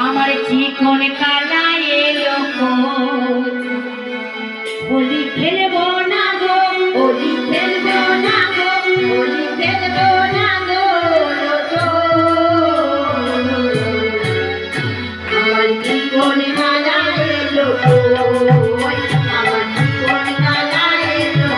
আমার চিকন কালা এলো হোলি খেলবো না গো, হোলি খেলবো না গো, হোলি খেলবো না গো। আমার চিকন কালা এলো, আমার চিকন কালা এলো।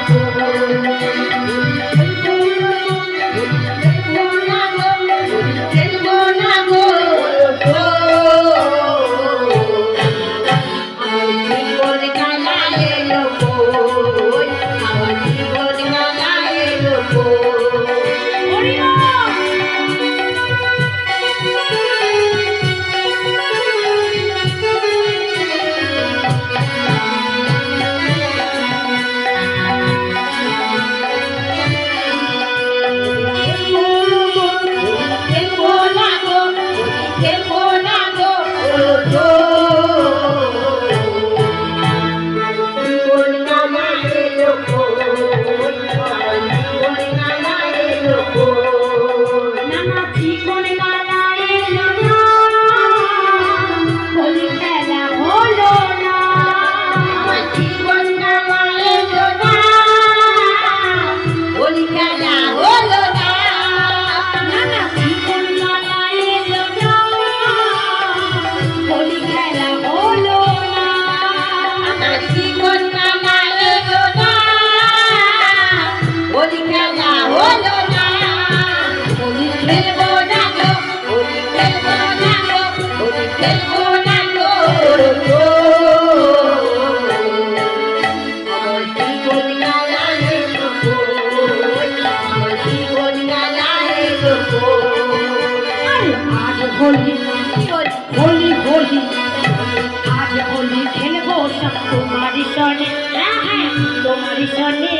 হোলি হোলি হোলি আজ হোলি খেলবো সব তোমারই সনে, তোমারই সনে।